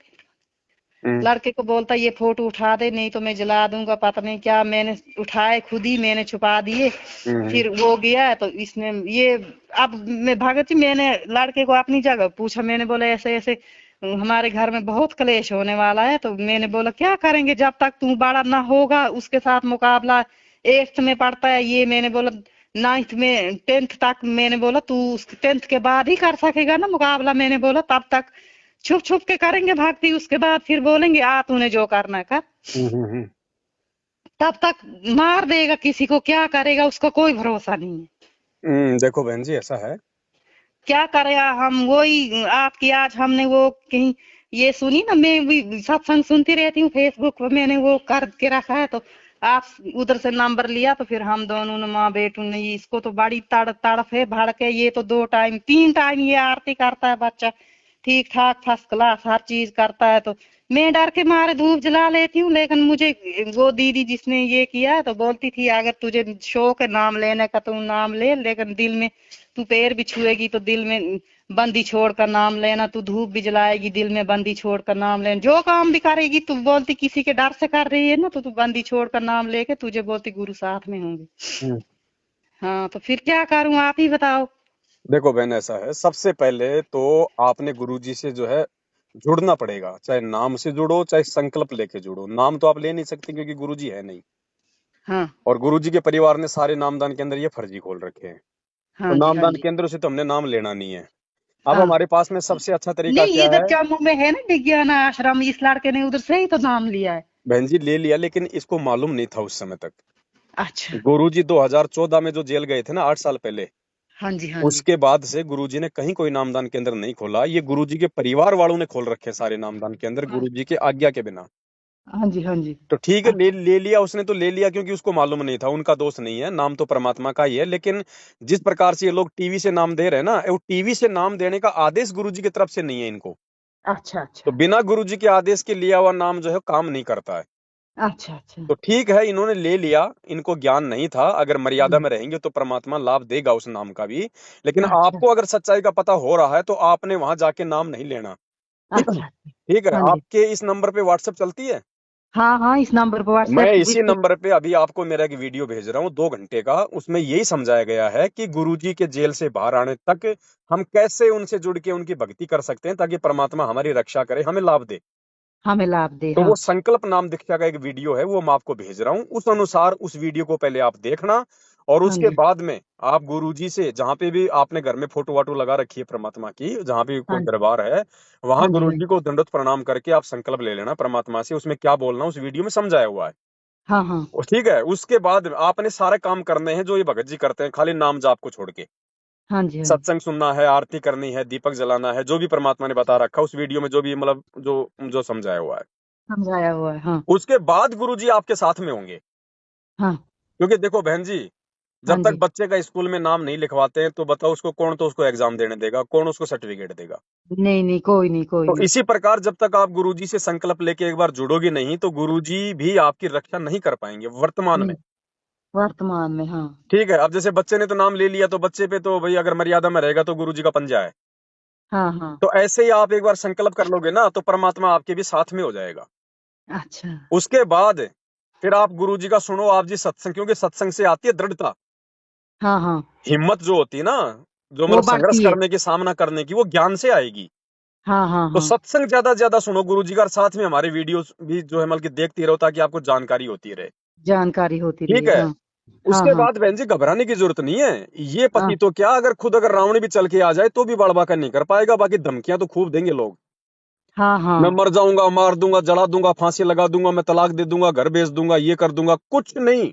लड़के को बोलता ये फोटो उठा दे नहीं तो मैं जला दूंगा, पता नहीं क्या। मैंने उठाए खुद ही, मैंने छुपा दिए। फिर वो गया तो इसने ये, अब मैं भगत जी मैंने लड़के को अपनी जगह पूछा, मैंने बोला ऐसे ऐसे हमारे घर में बहुत क्लेश होने वाला है। तो मैंने बोला क्या करेंगे, जब तक तू बड़ा ना होगा उसके साथ मुकाबला 8th में पढ़ता है ये। मैंने बोला 9th में 10th तक, मैंने बोला तू 10th के बाद ही कर सकेगा ना मुकाबला। मैंने बोला तब तक छुप छुप के करेंगे भक्ति, उसके बाद फिर बोलेंगे आ तूने जो करना है कर। हम्म। तब तक मार देगा किसी को, क्या करेगा उसका कोई भरोसा नहीं है। देखो बहन जी ऐसा है, क्या करे हम। वही आपकी आज हमने वो कहीं ये सुनी ना, मैं भी सत्संग सुनती रहती हूँ फेसबुक पर, मैंने वो कर के रखा है, तो आप उधर से नंबर लिया तो फिर हम दोनों ने माँ बेटू ने, इसको तो बड़ी तड़फ है भड़के। ये तो 2 टाइम 3 टाइम ये आरती करता है बच्चा, ठीक ठाक फर्स्ट क्लास हर चीज करता है। तो मैं डर के मारे धूप जला लेती हूँ, लेकिन मुझे वो दीदी जिसने ये किया है तो बोलती थी अगर तुझे शौक है नाम लेने का तो नाम ले, लेकिन दिल में तू पैर भी छुएगी तो दिल में बंदी छोड़कर नाम लेना, तू धूप भी जलाएगी दिल में बंदी छोड़कर नाम लेना, जो काम भी करेगी तू बोलती किसी के डर से कर रही है ना, तो तू बंदी छोड़कर नाम लेके तुझे बोलती गुरु साथ में होंगे। हम्म। हाँ तो फिर क्या करूं, आप ही बताओ। देखो बहन ऐसा है, सबसे पहले तो आपने गुरुजी से जो है जुड़ना पड़ेगा, चाहे नाम से जुड़ो चाहे संकल्प लेके जुड़ो। नाम तो आप ले नहीं सकते क्योंकि गुरुजी है नहीं, हाँ और गुरुजी के परिवार ने सारे नामदान के अंदर ये फर्जी खोल रखे हैं, तो हाँ जी हाँ नामदान जी केंद्रों से तो हमने नाम लेना नहीं है। अब हाँ। हमारे पास में सबसे अच्छा तरीका नहीं क्या इधर है? जम्मू में है ना विज्ञान आश्रम, इस लड़के ने उधर से ही तो नाम लिया है। बहन जी ले लिया, लेकिन इसको मालूम नहीं था उस समय तक। अच्छा। गुरुजी 2014 में जो जेल गए थे ना, 8 साल पहले, हाँ जी हाँ जी उसके बाद से गुरुजी ने कहीं कोई नामदान केंद्र नहीं खोला। ये गुरुजी के परिवार वालों ने खोल रखे सारे नामदान केंद्र गुरुजी के आज्ञा के बिना। हाँ जी हाँ जी। तो ठीक है, ले अच्छा ले लिया उसने, तो ले लिया क्योंकि उसको मालूम नहीं था। उनका दोष नहीं है, नाम तो परमात्मा का ही है। लेकिन जिस प्रकार से ये लोग टीवी से नाम दे रहे हैं ना, वो टीवी से नाम देने का आदेश गुरुजी की तरफ से नहीं है इनको। अच्छा तो अच्छा बिना गुरुजी के आदेश के लिया हुआ नाम जो है काम नहीं करता है। अच्छा अच्छा। तो ठीक है, इन्होंने ले लिया, इनको ज्ञान नहीं था। अगर मर्यादा हम्म, में रहेंगे तो परमात्मा लाभ देगा उस नाम का भी। लेकिन अच्छा आपको अगर सच्चाई का पता हो रहा है तो आपने वहां जाके नाम नहीं लेना। अच्छा। ठीक है, हाँ जी। आपके इस नंबर पे व्हाट्सएप चलती है? हाँ हाँ इस नंबर पर मैं व्हाट्सएप इसी बिल्कुल। नंबर पे अभी आपको मेरा एक वीडियो भेज रहा हूँ 2 घंटे का। उसमें यही समझाया गया है कि गुरुजी के जेल से बाहर आने तक हम कैसे उनसे जुड़ के उनकी भक्ति कर सकते हैं, ताकि परमात्मा हमारी रक्षा करे, हमें लाभ दे। हमें लाभ दे तो हाँ। वो संकल्प नाम दीक्षा का एक वीडियो है, वो मैं आपको भेज रहा हूँ। उस अनुसार उस वीडियो को पहले आप देखना, और हाँ उसके जी बाद में आप गुरुजी से, जहां पे भी आपने घर में फोटो वाटो लगा रखी है परमात्मा की, जहां भी कोई हाँ दरबार है, वहां हाँ जी हाँ गुरुजी जी को दंडवत प्रणाम करके आप संकल्प ले लेना परमात्मा से। उसमें क्या बोलना उस वीडियो में समझाया हुआ है। हाँ हाँ ठीक है, उसके बाद आपने सारे काम करने हैं जो ये भगत जी करते हैं, खाली नाम जाप को छोड़ के। हाँ जी हाँ जी। सत्संग सुनना है, आरती करनी है, दीपक जलाना है, जो भी परमात्मा ने बता रखा उस वीडियो में, जो भी मतलब जो जो समझाया हुआ है। समझाया हुआ है हाँ। उसके बाद गुरुजी आपके साथ में होंगे। हाँ क्योंकि देखो बहन जी, हाँ जब तक जी। बच्चे का स्कूल में नाम नहीं लिखवाते हैं तो बताओ उसको कौन, तो उसको एग्जाम देने देगा कौन, उसको सर्टिफिकेट देगा? नहीं नहीं कोई नहीं कोई तो नहीं। इसी प्रकार जब तक आप गुरुजी से संकल्प लेके एक बार जुड़ोगे नहीं, तो गुरुजी भी आपकी रक्षा नहीं कर पाएंगे वर्तमान में। नहीं वर्तमान में हाँ। ठीक है, अब जैसे बच्चे ने तो नाम ले लिया, तो बच्चे पे तो भाई अगर मर्यादा में रहेगा तो गुरुजी का पंजा है। हाँ हाँ। तो ऐसे ही आप एक बार संकल्प कर लोगे ना, तो परमात्मा आपके भी साथ में हो जाएगा। अच्छा। उसके बाद फिर आप गुरुजी का सुनो, आप जी सत्संग, क्योंकि सत्संग से आती है दृढ़ता, हाँ हाँ हिम्मत जो होती है ना, जो वो मतलब संघर्ष बढ़ती है। करने की, सामना करने की, वो ज्ञान से आएगी। हाँ हाँ तो हाँ। सत्संग ज्यादा से ज्यादा सुनो गुरुजी का, और साथ में हमारे वीडियोस भी जो है मतलब कि देखती रहो, ताकि आपको जानकारी होती रहे। जानकारी होती रही ठीक है, हाँ। हाँ उसके हाँ बाद बहन जी घबराने की जरूरत नहीं है। ये हाँ पति तो क्या, अगर खुद अगर रावण भी चल के आ जाए तो भी बड़बा कर नहीं कर पाएगा। बाकी धमकियां तो खूब देंगे लोग, हाँ हाँ। मैं मर जाऊंगा, मार दूंगा, जला दूंगा, फांसी लगा दूंगा, मैं तलाक दे दूंगा, घर बेच दूंगा, ये कर दूंगा, कुछ नहीं।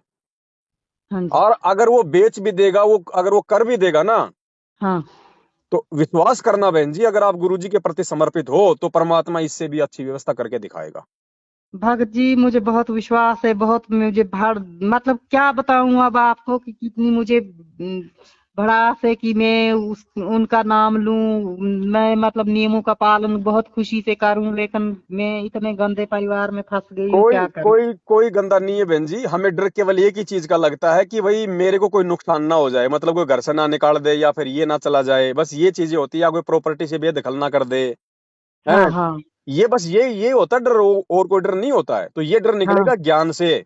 हाँ जी। और अगर वो बेच भी देगा, वो अगर वो कर भी देगा ना, हाँ तो विश्वास करना बहन जी, अगर आप गुरुजी के प्रति समर्पित हो तो परमात्मा इससे भी अच्छी व्यवस्था करके दिखाएगा। भगत जी मुझे बहुत विश्वास है, बहुत मुझे भड़ मतलब क्या बताऊं अब आपको कि कितनी मुझे भड़ास है कि मैं उस उनका नाम लूं। मैं मतलब नियमों का पालन बहुत खुशी से करूं, लेकिन मैं इतने गंदे परिवार में फंस गई हूँ, कोई क्या करूं। कोई कोई गंदा नहीं है बहन जी। हमें डर केवल एक ही चीज का लगता है कि भाई मेरे को कोई नुकसान ना हो जाए, मतलब कोई घर से ना निकाल दे, या फिर ये ना चला जाए, बस ये चीजें होती है। या कोई प्रॉपर्टी से बेदखल ना कर दे, हैं? हाँ हाँ ये बस ये होता है डर, और कोई डर नहीं होता है। तो ये डर हाँ निकलेगा ज्ञान से।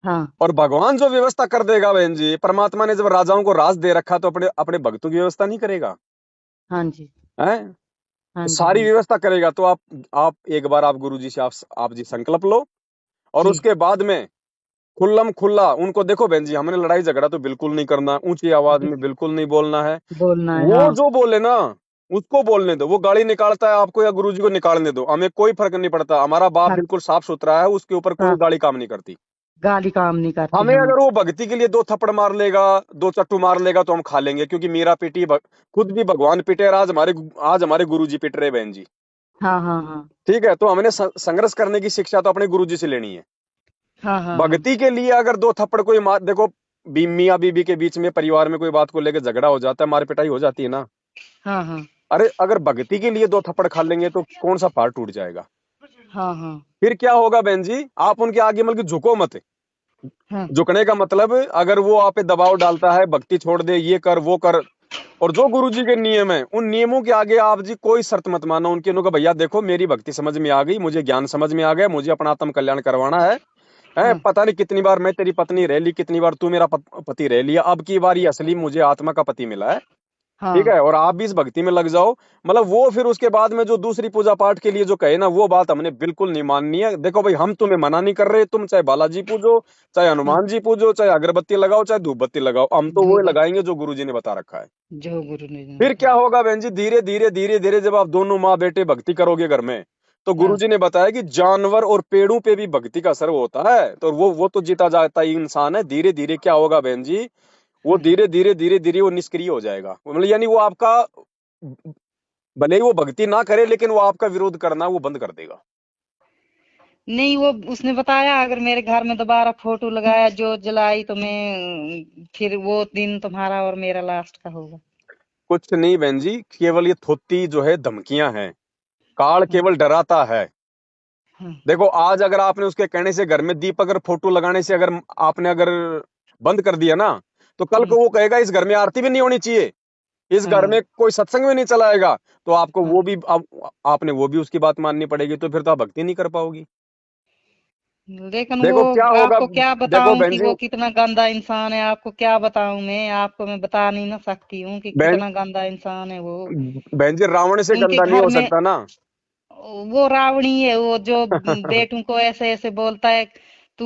हाँ। और भगवान जो व्यवस्था कर देगा बहन जी, परमात्मा ने जब राजाओं को राज दे रखा तो अपने अपने भक्तों की व्यवस्था नहीं करेगा? हाँ जी हैं? हाँ तो जी हाँ सारी जी। व्यवस्था करेगा। तो आप एक बार आप गुरु जी से आप जी संकल्प लो, और जी उसके बाद में खुल्लम खुल्ला उनको देखो बहन जी, हमने लड़ाई झगड़ा तो बिल्कुल नहीं करना, ऊंची आवाज में बिल्कुल नहीं बोलना है। बोलना है, वो हाँ। जो बोले ना उसको बोलने दो, वो गाली निकालता है आपको या गुरुजी को निकालने दो, हमें कोई फर्क नहीं पड़ता। हमारा बाप हाँ, बिल्कुल साफ सुथरा है, उसके ऊपर कोई हाँ, गाली काम नहीं करती। गाली काम नहीं करती, हमें हाँ। अगर वो भक्ति के लिए दो थप्पड़ मार लेगा, दो चट्टू मार लेगा तो हम खा लेंगे, क्योंकि मेरा पीटी खुद भी भगवान पिटे और आज हमारे गुरुजी पिट रहे बहन जी। हाँ, हाँ, हाँ, ठीक है, तो हमने संघर्ष करने की शिक्षा तो अपने गुरुजी से लेनी है। हाँ, हाँ, हाँ, भक्ति के लिए अगर दो थप्पड़ कोई मार, देखो मियाँ बीबी के बीच में परिवार में कोई बात को लेकर झगड़ा हो जाता है, मार पिटाई हो जाती है ना। हाँ, हाँ, अरे अगर भक्ति के लिए दो थप्पड़ खा लेंगे तो कौन सा पहाड़ टूट जाएगा। हाँ, हाँ, फिर क्या होगा बहन जी, आप उनके आगे मतलब झुको मत। हाँ, झुकने का मतलब अगर वो आप पे दबाव डालता है, भक्ति छोड़ दे, ये कर वो कर, और जो गुरुजी के नियम है उन नियमों के आगे आप जी कोई शर्त मत मानो उनके। उनको भैया देखो मेरी भक्ति समझ में आ गई, मुझे ज्ञान समझ में आ गया, मुझे अपना आत्म कल्याण करवाना है, हाँ, पता नहीं कितनी बार मैं तेरी पत्नी रह ली, कितनी बार तू मेरा पति रह लिया, अब की बार ये असली मुझे आत्मा का पति मिला है। ठीक हाँ, है, और आप भी इस भक्ति में लग जाओ। मतलब वो फिर उसके बाद में जो दूसरी पूजा पाठ के लिए जो कहे ना, वो बात हमने बिल्कुल नहीं माननी है। देखो भाई, हम तुम्हें मना नहीं कर रहे, तुम चाहे बालाजी पूजो, चाहे हाँ, हनुमान जी पूजो, चाहे अगरबत्ती लगाओ, चाहे धूप बत्ती लगाओ, हम तो वो धूप, लगाएंगे जो गुरुजी ने बता रखा है। जो गुरु ने फिर क्या बताया। होगा बहन जी, धीरे धीरे धीरे धीरे जब आप दोनों माँ बेटे भक्ति करोगे घर में, तो हाँ, गुरुजी ने बताया कि जानवर और पेड़ों पे भी भक्ति का असर होता है, तो वो तो जीता जाता ही इंसान है। धीरे धीरे क्या होगा बहन जी, वो हाँ, धीरे धीरे धीरे धीरे वो निष्क्रिय हो जाएगा, मतलब यानी वो आपका, भले ही वो भक्ति ना करे लेकिन वो आपका विरोध करना वो बंद कर देगा। नहीं, वो उसने बताया अगर मेरे घर में दोबारा फोटो लगाया जो जलाई तो मैं फिर वो दिन तुम्हारा और मेरा लास्ट का होगा। कुछ नहीं बहन जी, केवल ये थोती जो है धमकियां हैं, काल हाँ, केवल डराता है। हाँ, देखो आज अगर आपने उसके कहने से घर में दीप, अगर फोटो लगाने से अगर आपने अगर बंद कर दिया ना, तो कल हाँ, को वो कहेगा इस घर में आरती भी नहीं होनी चाहिए, इस घर हाँ, में कोई सत्संग भी नहीं चलाएगा, तो आपको हाँ। वो भी आपने वो भी उसकी बात माननी पड़ेगी, तो फिर तो आप भक्ति नहीं कर पाओगी। लेकिन वो देखो क्या होगा, आपको क्या देखो बताऊं बहन कि जी, वो कितना गंदा इंसान है। आपको क्या बताऊं, मैं आपको मैं बता नहीं ना सकती हूँ कि बहन कितना गंदा इंसान है वो। बहन जी रावण से उनके गंदा नहीं घर हो में सकता ना। वो रावणी है, वो जो बेटों को ऐसे ऐसे बोलता है। तू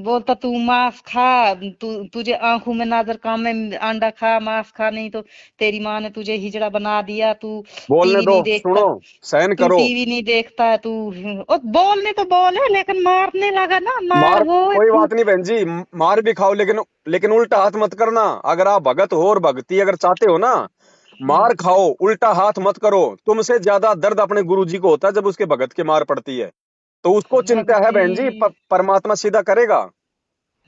बोलता तू मांस खा, तुझे आंखों में नजर कम है, अंडा खा, मांस खा, नहीं तो तेरी माँ ने तुझे हिजड़ा बना दिया। तू बोलने टीवी दो, नहीं देखता, सुनो, सहन तू करो। टीवी नहीं देखता है तू। और बोलने तो बोले लेकिन मारने लगा ना, मार मार वो है कोई खूब। बात नहीं बहन जी, मार भी खाओ, लेकिन लेकिन उल्टा हाथ मत करना। अगर आप भगत हो और भक्ति अगर चाहते हो ना, हाँ, मार खाओ, उल्टा हाथ मत करो। तुमसे ज्यादा दर्द अपने गुरुजी को होता है जब उसके भगत के मार पड़ती है, तो उसको चिंता है भक्ति, बहन जी, परमात्मा सीधा करेगा।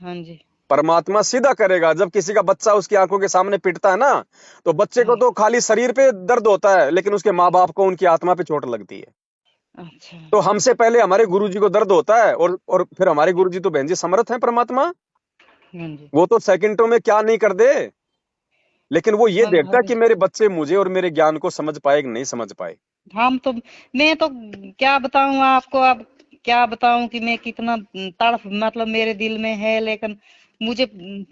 हाँ जी, परमात्मा सीधा करेगा। जब किसी का बच्चा उसकी आंखों के सामने पिटता है ना, तो बच्चे को हाँ, तो खाली शरीर पे दर्द होता है, लेकिन उसके माँ बाप को उनकी आत्मा पे चोट लगती है। अच्छा, तो हमसे पहले हमारे गुरुजी को दर्द होता है, और फिर हमारे गुरुजी तो बहन जी समर्थ है परमात्मा, हाँ जी। वो तो सेकंडों में क्या नहीं कर दे, लेकिन वो ये देखता है कि मेरे बच्चे मुझे और मेरे ज्ञान को समझ पाए कि नहीं समझ पाए। हम तो, मैं तो क्या बताऊं आपको अब, क्या बताऊं कि मैं कितना तड़फ मतलब मेरे दिल में है। लेकिन मुझे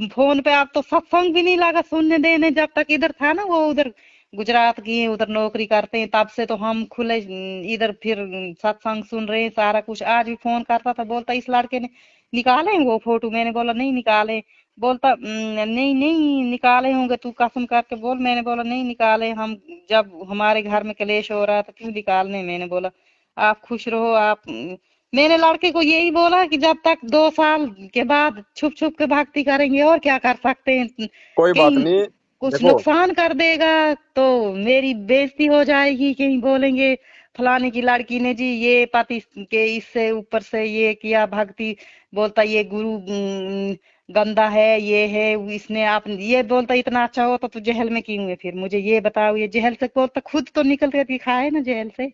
फोन पे आप तो सत्संग भी नहीं लगा सुनने देने। जब तक इधर था ना, वो उधर गुजरात की है, उधर नौकरी करते हैं, तब से तो हम खुले इधर फिर सत्संग सुन रहे हैं सारा कुछ। आज भी फोन करता था, बोलता इस लड़के ने निकाले हैं वो फोटो। मैंने बोला नहीं निकाले। बोलता नहीं नहीं निकाले होंगे, तू कसम करके बोल। मैंने बोला नहीं निकाले हम, जब हमारे घर में कलेश हो रहा था क्यों निकालने। मैंने बोला आप खुश रहो आप। मैंने लड़के को यही बोला कि जब तक 2 साल के बाद छुप छुप के भक्ति करेंगे और क्या कर सकते हैं। कोई बात कहीं नहीं, कुछ देखो नुकसान कर देगा तो मेरी बेइज्जती हो जाएगी। कहीं बोलेंगे फलाने की लड़की ने जी ये पति के इससे ऊपर से ये किया भक्ति। बोलता ये गुरु गंदा है, ये है, इसने आप ये बोलता इतना अच्छा हो तो तू जेल में क्यों है। फिर मुझे ये बताओ, ये जेल से बोलता खुद तो निकल कर दिखाए ना जेल से।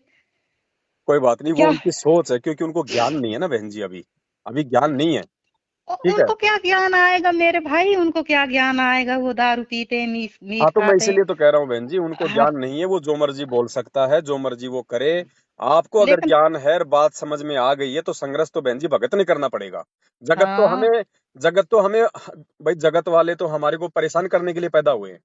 कोई बात नहीं, वो क्या उनकी सोच है, क्योंकि उनको ज्ञान नहीं है ना बहन जी, अभी अभी ज्ञान नहीं है। ठीक है, उनको क्या ज्ञान आएगा मेरे भाई, उनको क्या ज्ञान आएगा। वो दारू पीते हैं, मीट हाँ मीट तो मैं खाते हैं। इसीलिए तो कह रहा हूँ बहन जी, उनको हाँ, ज्ञान नहीं है, वो जो मर्जी बोल सकता है, जो मर्जी वो करे। आपको अगर लेकिन ज्ञान है और बात समझ में आ गई है, तो संघर्ष तो बहन जी भगत नहीं करना पड़ेगा। जगत तो हाँ, हमें जगत तो हमें भाई, जगत वाले तो हमारे को परेशान करने के लिए पैदा हुए हैं।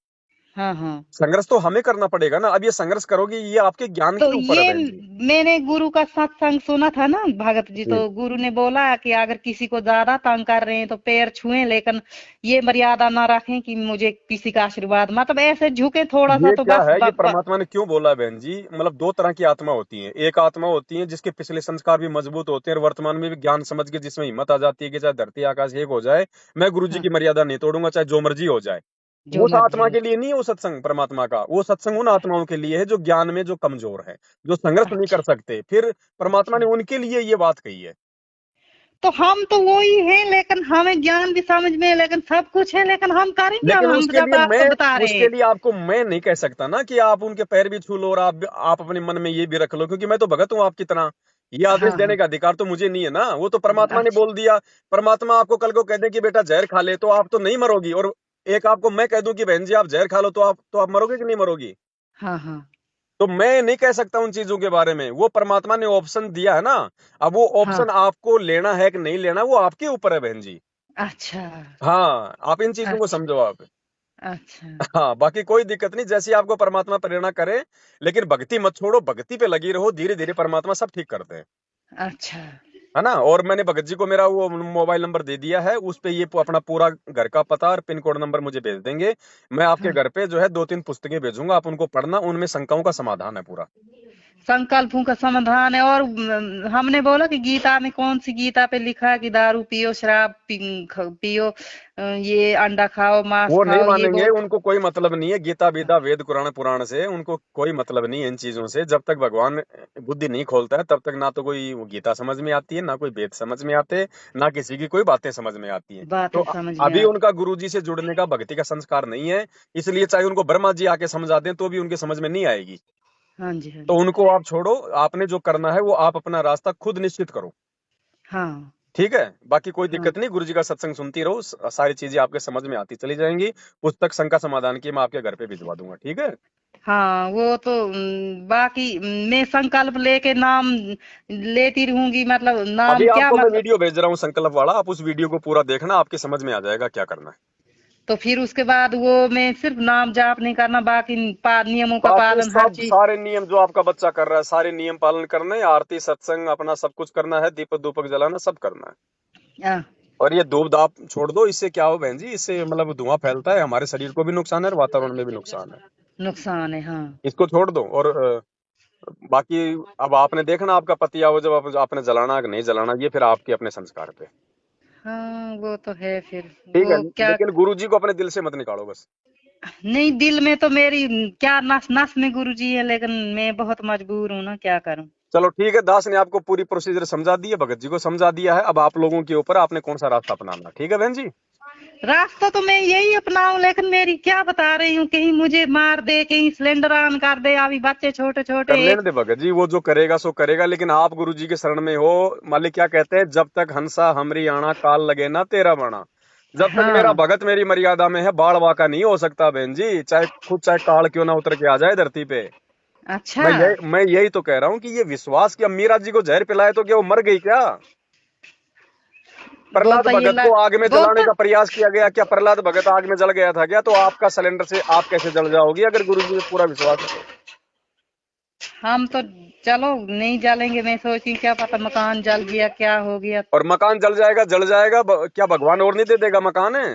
हाँ हाँ। संघर्ष तो हमें करना पड़ेगा ना। अब ये संघर्ष करोगे, ये आपके ज्ञान तो के ऊपर है ये बहन जी। मैंने गुरु का सत्संग सुना था ना भगत जी, जी। तो गुरु ने बोला कि अगर किसी को ज्यादा तंग कर रहे हैं तो पैर छुएं, लेकिन ये मर्यादा ना रखें कि मुझे किसी का आशीर्वाद, मतलब ऐसे झुके थोड़ा सा ये तो क्या बस है, ये परमात्मा ने क्यों बोला बहन जी? मतलब दो तरह की आत्मा होती है। एक आत्मा होती है जिसके पिछले संस्कार भी मजबूत होते हैं और वर्तमान में भी ज्ञान समझ के जिसमें हिम्मत आ जाती है कि चाहे धरती आकाश एक हो जाए, मैं गुरु जी हाँ, की मर्यादा नहीं तोड़ूंगा, चाहे जो मर्जी हो जाए। जो उस मर्जी आत्मा हो। के लिए नहीं है वो सत्संग परमात्मा का। वो सत्संग उन आत्माओं के लिए है जो ज्ञान में जो कमजोर है, जो संघर्ष नहीं कर अच्छा सकते। फिर परमात्मा ने अच्छा। उनके लिए ये बात कही है। तो हम तो वो ही हैं, लेकिन हमें ज्ञान भी समझ में है, लेकिन सब कुछ है, लेकिन हम करें क्या? लेकिन हम उसके जब लिए आपको मैं बता रहे उसके हैं। लिए आपको मैं नहीं कह सकता ना कि आप उनके पैर भी छू लो और आप अपने मन में ये भी रख लो, क्योंकि मैं तो भगत हूं आपकी तरह। ये आदेश हाँ देने हाँ। का अधिकार तो मुझे नहीं है ना, वो तो परमात्मा ने अच्छा। बोल दिया। परमात्मा आपको कल को कह दे कि बेटा जहर खा ले, तो आप तो नहीं मरोगी। और एक आपको मैं कह दूं कि बहन जी आप जहर खा लो, तो आप मरोगे कि नहीं मरोगी? हाँ हाँ। तो मैं नहीं कह सकता उन चीजों के बारे में। वो परमात्मा ने ऑप्शन दिया है ना। अब वो हाँ। ऑप्शन आपको लेना है कि नहीं लेना, वो आपके ऊपर है बहन जी। अच्छा हाँ, आप इन चीजों को अच्छा। समझो आप। अच्छा हाँ, बाकी कोई दिक्कत नहीं, जैसी आपको परमात्मा प्रेरणा करे। लेकिन भक्ति मत छोड़ो, भक्ति पे लगी रहो, धीरे धीरे परमात्मा सब ठीक करते हैं। अच्छा। है ना? और मैंने भगत जी को मेरा वो मोबाइल नंबर दे दिया है, उस पे ये अपना पूरा घर का पता और पिन कोड नंबर मुझे भेज देंगे। मैं आपके हाँ। घर पे जो है 2-3 पुस्तकें भेजूंगा, आप उनको पढ़ना, उनमें शंकाओं का समाधान है पूरा। संकल्पों का समाधान है। और हमने बोला कि गीता में कौन सी गीता पे लिखा है कि दारू पियो, शराब पियो, ये अंडा खाओ, मांस वो नहीं खाओ, ये मानेंगे, बोल। उनको कोई मतलब नहीं है गीता बीता वेद कुरान पुराण से, उनको कोई मतलब नहीं है इन चीजों से। जब तक भगवान बुद्धि नहीं खोलता है तब तक ना तो कोई वो गीता समझ में आती है, ना कोई वेद समझ में आते, ना किसी की कोई बातें समझ में आती है। तो बातें समझ में अभी आती। उनका गुरु जी से जुड़ने का भक्ति का संस्कार नहीं है, इसलिए चाहे उनको ब्रह्मा जी आके समझा दें तो भी उनके समझ में नहीं आएगी। हाँ जी हाँ तो जी। उनको आप छोड़ो, आपने जो करना है वो आप अपना रास्ता खुद निश्चित करो। हाँ ठीक है, बाकी कोई हाँ। दिक्कत नहीं, गुरु जी का सत्संग सुनती रहो, सारी चीजें आपके समझ में आती चली जाएंगी। पुस्तक शंका समाधान की मैं आपके घर पे भिजवा दूंगा, ठीक है? हाँ वो तो बाकी मैं संकल्प लेके नाम लेती रहूंगी, मतलब अभी नाम क्या आपको मैं मतलब। वीडियो भेज रहा हूँ संकल्प वाला, आप उस वीडियो को पूरा देखना, आपके समझ में आ जाएगा क्या करना है। तो फिर उसके बाद वो मैं सिर्फ नाम जाप नहीं करना, बाकी नियमों का बाकी पालन हर सब चीज। सारे नियम जो आपका बच्चा कर रहा है, सारे नियम पालन करने हैं, आरती सत्संग अपना सब कुछ करना है, दीपक धूपक जलाना सब करना है। हाँ, और ये धूप धाप छोड़ दो, इससे क्या हो बहन जी, इससे मतलब धुआं फैलता है, हमारे शरीर को भी नुकसान है और वातावरण में भी नुकसान है। नुकसान है। हाँ इसको छोड़ दो। और बाकी अब आपने देखना आपका पति आओ जब आपने जलाना कि नहीं जलाना, ये फिर आपके अपने संस्कार पे। हाँ। वो तो है फिर। ठीक है, वो क्या। लेकिन गुरु जी को अपने दिल से मत निकालो बस। नहीं, दिल में तो मेरी क्या नस नस में गुरुजी है, लेकिन मैं बहुत मजबूर हूँ ना, क्या करूँ। चलो ठीक है, दास ने आपको पूरी प्रोसीजर समझा दी है, भगत जी को समझा दिया है, अब आप लोगों के ऊपर आपने कौन सा रास्ता अपनाना है। ठीक है बहन जी? रास्ता तो मैं यही अपनाऊं, लेकिन मेरी क्या बता रही हूँ, कहीं मुझे मार दे, कहीं सिलेंडर ऑन कर दे, अभी बच्चे छोटे छोटे कर लेने एक। दे भगत जी, वो जो करेगा सो करेगा, लेकिन आप गुरु जी के शरण में हो। मालिक क्या कहते हैं, जब तक हंसा हमरी आना, काल लगे ना तेरा बाणा। जब तक मेरा हाँ। भगत मेरी मर्यादा में है, बाढ़ वाका नहीं हो सकता बहन जी, चाहे खुद चाहे काल क्यों ना उतर के आ जाए धरती पे। अच्छा। मैं यही तो कह रहा हूँ कि ये विश्वास कि अब मीरा जी को जहर पिलाए तो क्या वो मर गई क्या? प्रहलाद बोलता ये भगत को आग में जलाने बोलता। का प्रयास किया गया, क्या प्रहलाद भगत आग में जल गया था क्या? तो आपका सिलेंडर से आप कैसे जल जाओगी अगर गुरु जी पे पूरा विश्वास है तो? हम तो चलो नहीं जलेंगे, मैं सोची क्या पता मकान जल गया, क्या हो गया। और मकान जल जाएगा जल जाएगा, क्या भगवान और नहीं दे देगा मकान है?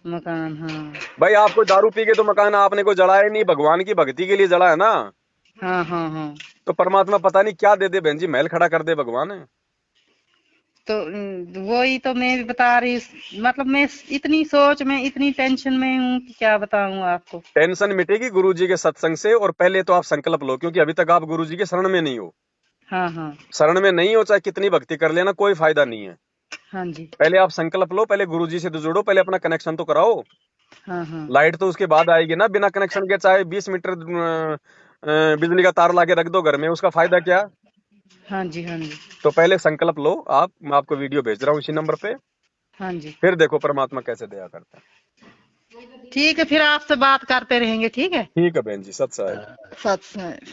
मकान। हाँ भाई आप कोई दारू पी के तो मकान आपने कोई जलाया ही नहीं, भगवान की भक्ति के लिए जला है ना। हाँ हाँ। हाँ तो परमात्मा पता नहीं क्या दे दे बहन जी, महल खड़ा कर दे भगवान है। तो वही तो मैं भी बता रही, मतलब मैं इतनी सोच में, इतनी टेंशन में हूँ कि क्या बताऊँ आपको। टेंशन मिटेगी गुरु जी के सत्संग से, और पहले तो आप संकल्प लो, क्योंकि अभी तक आप गुरु जी के शरण में नहीं हो। हाँ हाँ। शरण में नहीं हो चाहे कितनी भक्ति कर लेना, कोई फायदा नहीं है। हाँ जी। पहले आप संकल्प लो, पहले गुरु जी से तो जुड़ो, पहले अपना कनेक्शन तो कराओ। हाँ हाँ। लाइट तो उसके बाद आएगी ना, बिना कनेक्शन के चाहे 20 मीटर बिजली का तार लाके रख दो घर में, उसका फायदा क्या? हाँ जी। हाँ जी। तो पहले संकल्प लो आप, मैं आपको वीडियो भेज रहा हूँ इसी नंबर पे, हाँ जी। फिर देखो परमात्मा कैसे दया करता है। ठीक है, फिर आपसे बात करते रहेंगे। ठीक है। ठीक है बहन जी, सत साहेब। सत्संग।